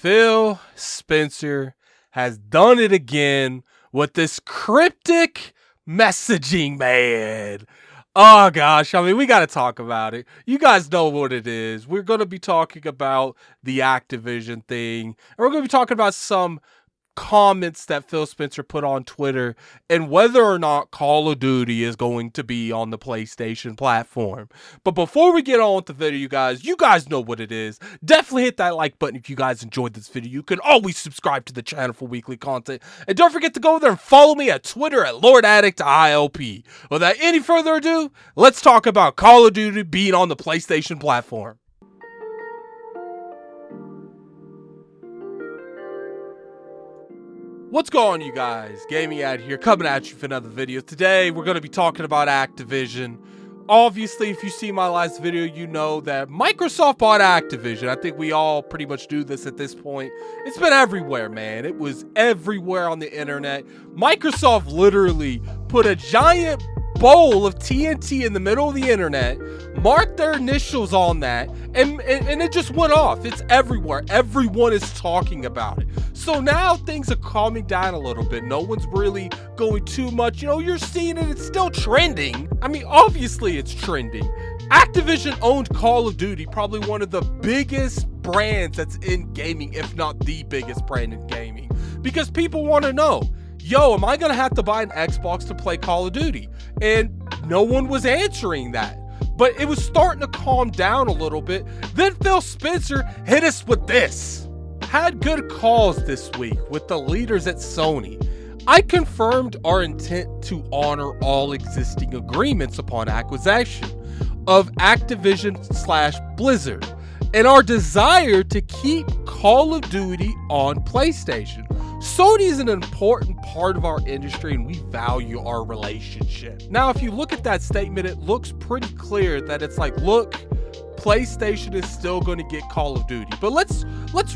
Phil Spencer has done it again with this cryptic messaging, man. Oh gosh, I mean, we got to talk about it. You guys know what it is. We're going to be talking about the Activision thing, and we're going to be talking about some comments that Phil Spencer put on Twitter and whether or not Call of Duty is going to be on the PlayStation platform. But before we get on with the video, you guys know what it is. Definitely hit that like button if you guys enjoyed this video. You can always subscribe to the channel for weekly content. And don't forget to go there and follow me at Twitter at LordAddictILP. Without any further ado, let's talk about Call of Duty being on the PlayStation platform. What's going on, you guys? Gaming Ad here, coming at you for another video. Today, we're going to be talking about Activision. Obviously, if you see my last video, you know that Microsoft bought Activision. I think we all pretty much do this at this point. It's been everywhere, man. It was everywhere on the internet. Microsoft literally put a giant bowl of TNT in the middle of the internet, marked their initials on that, and it just went off. It's everywhere. Everyone is talking about it. So now things are calming down a little bit. No one's really going too much. You know, you're seeing it. It's still trending. I mean, obviously it's trending. Activision owned Call of Duty, probably one of the biggest brands that's in gaming, if not the biggest brand in gaming, because people want to know, yo, am I going to have to buy an Xbox to play Call of Duty? And no one was answering that. But it was starting to calm down a little bit. Then Phil Spencer hit us with this. Had good calls this week with the leaders at Sony. I confirmed our intent to honor all existing agreements upon acquisition of Activision/Blizzard and our desire to keep Call of Duty on PlayStation. Sony is an important part of our industry and we value our relationship. Now, if you look at that statement, it looks pretty clear that it's like, look, PlayStation is still going to get Call of Duty. But let's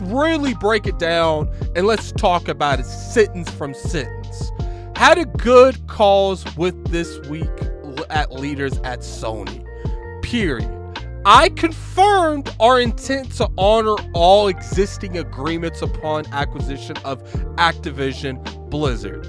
really break it down and let's talk about it sentence from sentence. Had a good calls with this week at leaders at Sony. Period. I confirmed our intent to honor all existing agreements upon acquisition of Activision Blizzard.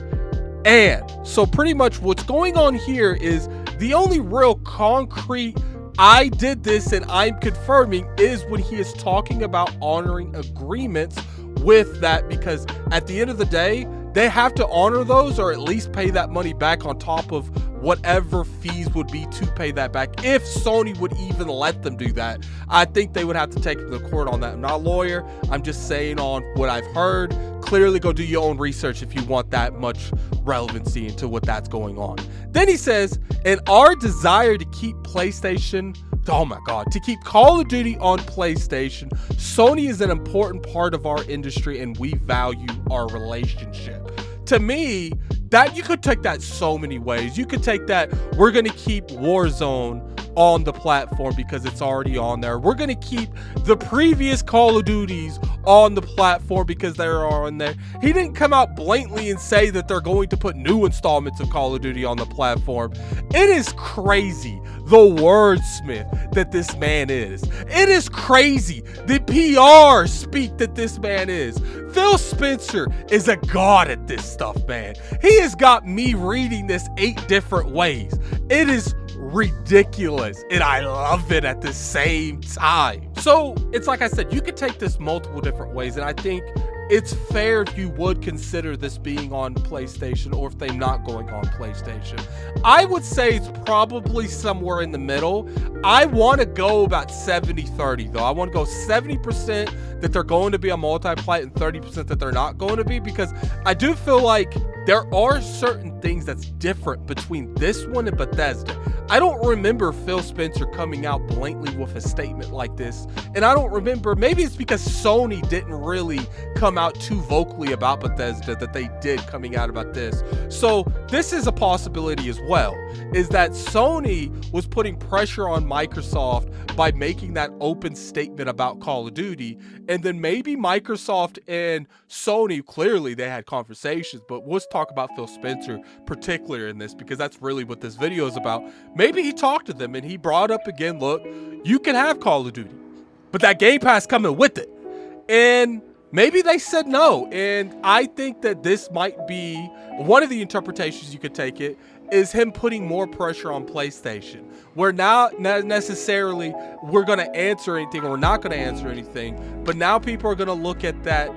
And so pretty much what's going on here is the only real concrete I did this and I'm confirming is when he is talking about honoring agreements with that, because at the end of the day, they have to honor those or at least pay that money back on top of whatever fees would be to pay that back. If Sony would even let them do that, I think they would have to take the court on that. I'm not a lawyer. I'm just saying on what I've heard. Clearly go do your own research if you want that much relevancy into what that's going on. Then he says, and our desire to keep PlayStation, oh my God, to keep Call of Duty on PlayStation. Sony is an important part of our industry and we value our relationship. To me, that you could take that so many ways. You could take that we're going to keep Warzone on the platform because it's already on there. We're going to keep the previous Call of Duties on the platform because they're on there. He didn't come out blatantly and say that they're going to put new installments of Call of Duty on the platform. It is crazy the wordsmith that this man is. It is crazy the PR speak that this man is. Phil Spencer is a god at this stuff, man. He has got me reading this 8 different ways. It is ridiculous and I love it at the same time. So it's like I said, you could take this multiple different ways, and I think it's fair if you would consider this being on PlayStation or if they're not going on PlayStation. I would say it's probably somewhere in the middle. I want to go about 70-30 though. I want to go 70% that they're going to be on multi-plat and 30% that they're not going to be, because I do feel like there are certain things that's different between this one and Bethesda. I don't remember Phil Spencer coming out blatantly with a statement like this. And I don't remember, maybe it's because Sony didn't really come out too vocally about Bethesda that they did coming out about this. So this is a possibility as well, is that Sony was putting pressure on Microsoft by making that open statement about Call of Duty. And then maybe Microsoft and Sony, clearly they had conversations, but let's talk about Phil Spencer particular in this, because that's really what this video is about. Maybe he talked to them and he brought up again, look, you can have Call of Duty, but that Game Pass coming with it. And Maybe they said no, and I think that this might be one of the interpretations you could take it is him putting more pressure on PlayStation, where now not necessarily we're going to answer anything or we're not going to answer anything, but now people are going to look at that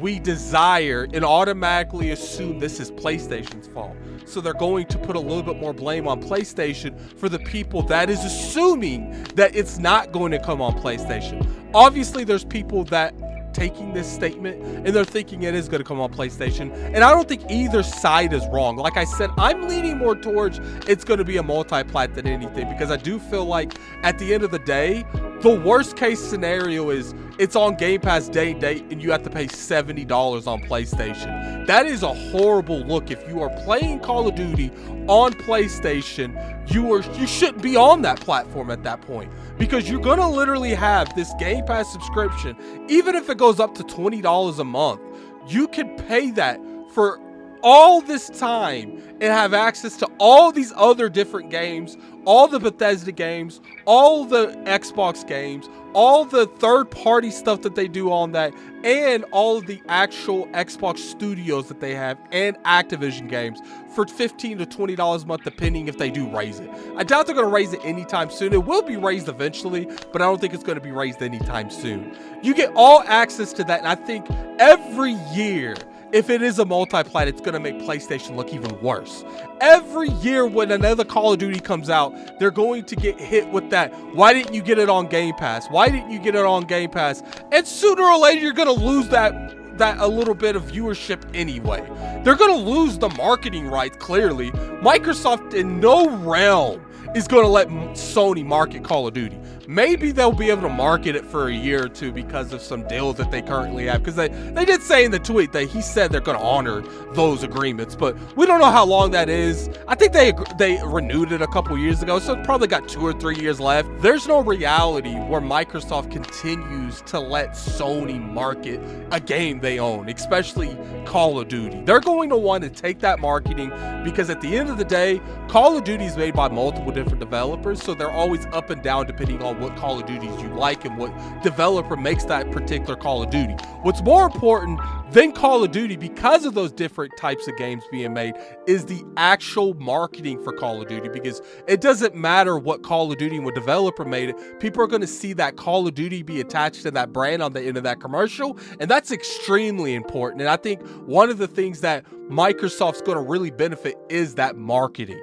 we desire and automatically assume this is PlayStation's fault. So they're going to put a little bit more blame on PlayStation for the people that is assuming that it's not going to come on PlayStation. Obviously, there's people that taking this statement and they're thinking it is going to come on PlayStation, and I don't think either side is wrong. Like I said, I'm leaning more towards it's going to be a multi-plat than anything, because I do feel like at the end of the day, the worst case scenario is it's on Game Pass day and date and you have to pay $70 on PlayStation. That is a horrible look. If you are playing Call of Duty on PlayStation, you shouldn't be on that platform at that point, because you're going to literally have this Game Pass subscription. Even if it goes up to $20 a month, you can pay that for all this time and have access to all these other different games, all the Bethesda games, all the Xbox games, all the third-party stuff that they do on that, and all of the actual Xbox studios that they have, and Activision games for $15 to $20 a month, depending if they do raise it. I doubt they're going to raise it anytime soon. It will be raised eventually, but I don't think it's going to be raised anytime soon. You get all access to that, and I think every year, if it is a multi-plat, it's going to make PlayStation look even worse. Every year when another Call of Duty comes out, they're going to get hit with that. Why didn't you get it on Game Pass? Why didn't you get it on Game Pass? And sooner or later, you're going to lose that a little bit of viewership anyway. They're going to lose the marketing rights, clearly. Microsoft in no realm is going to let Sony market Call of Duty. Maybe they'll be able to market it for a year or two because of some deals that they currently have. Because they did say in the tweet that he said they're going to honor those agreements, but we don't know how long that is. I think they renewed it a couple years ago, so it probably got 2 or 3 years left. There's no reality where Microsoft continues to let Sony market a game they own, especially Call of Duty. They're going to want to take that marketing, because at the end of the day, Call of Duty is made by multiple different developers, so they're always up and down depending on what Call of Duties you like and what developer makes that particular Call of Duty. What's more important than Call of Duty, because of those different types of games being made, is the actual marketing for Call of Duty, because it doesn't matter what Call of Duty and what developer made it, people are going to see that Call of Duty be attached to that brand on the end of that commercial, and that's extremely important. And I think one of the things that Microsoft's going to really benefit is that marketing.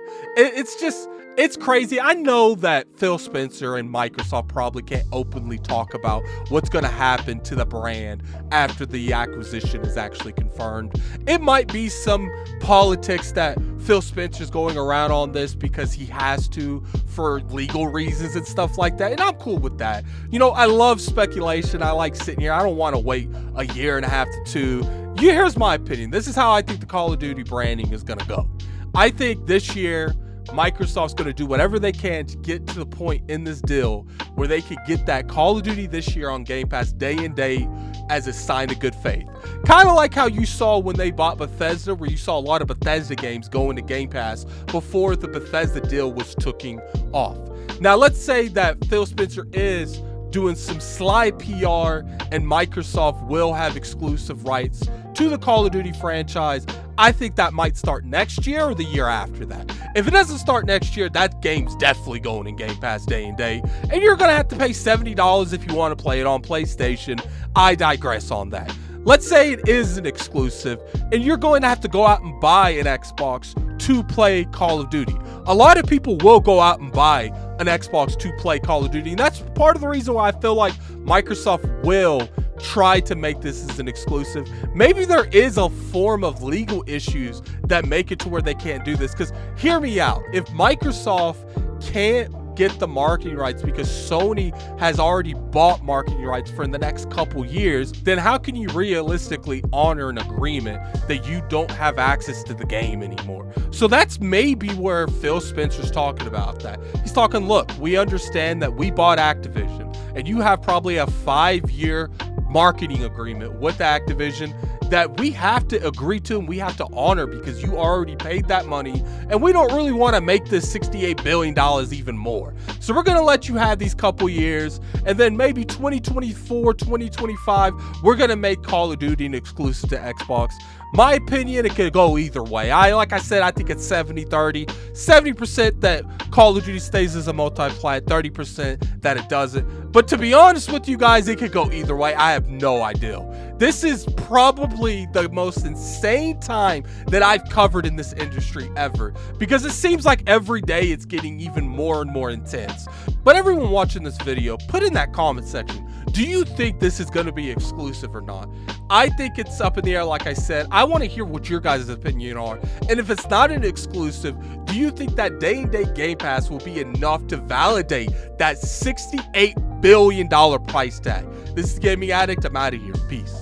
It's crazy. I know that Phil Spencer and Microsoft probably can't openly talk about what's going to happen to the brand after the acquisition is actually confirmed. It might be some politics that Phil Spencer's going around on this because he has to for legal reasons and stuff like that, and I'm cool with that. You know, I love speculation. I like sitting here. I don't want to wait a year and a half to 2. Here's my opinion. This is how I think the Call of Duty branding is going to go. I think this year, Microsoft's going to do whatever they can to get to the point in this deal where they could get that Call of Duty this year on Game Pass day and date as a sign of good faith. Kind of like how you saw when they bought Bethesda, where you saw a lot of Bethesda games going to Game Pass before the Bethesda deal was taking off. Now, let's say that Phil Spencer is doing some sly PR and Microsoft will have exclusive rights to the Call of Duty franchise. I think that might start next year or the year after that. If it doesn't start next year, that game's definitely going in Game Pass day and date, and you're going to have to pay $70 if you want to play it on PlayStation. I digress on that. Let's say it is an exclusive, and you're going to have to go out and buy an Xbox to play Call of Duty. A lot of people will go out and buy an Xbox to play Call of Duty, and that's part of the reason why I feel like Microsoft will try to make this as an exclusive. Maybe there is a form of legal issues that make it to where they can't do this, because hear me out. If Microsoft can't get the marketing rights because Sony has already bought marketing rights for the next couple years, then how can you realistically honor an agreement that you don't have access to the game anymore? So that's maybe where Phil Spencer's talking about that. He's talking, look, we understand that we bought Activision and you have probably a 5-year marketing agreement with Activision that we have to agree to and we have to honor, because you already paid that money and we don't really want to make this $68 billion even more. So we're going to let you have these couple years, and then maybe 2024, 2025, we're going to make Call of Duty an exclusive to Xbox. My opinion, it could go either way. Like I said, I think it's 70-30. 70% that Call of Duty stays as a multi-plat, 30% that it doesn't. But to be honest with you guys, it could go either way. I have no idea. This is probably the most insane time that I've covered in this industry ever, because it seems like every day it's getting even more and more intense. But everyone watching this video, put in that comment section, do you think this is going to be exclusive or not? I think it's up in the air. Like I said, I want to hear what your guys' opinion are. And if it's not an exclusive, do you think that day-and-date Game Pass will be enough to validate that $68 billion price tag? This is Gaming Addict. I'm out of here. Peace.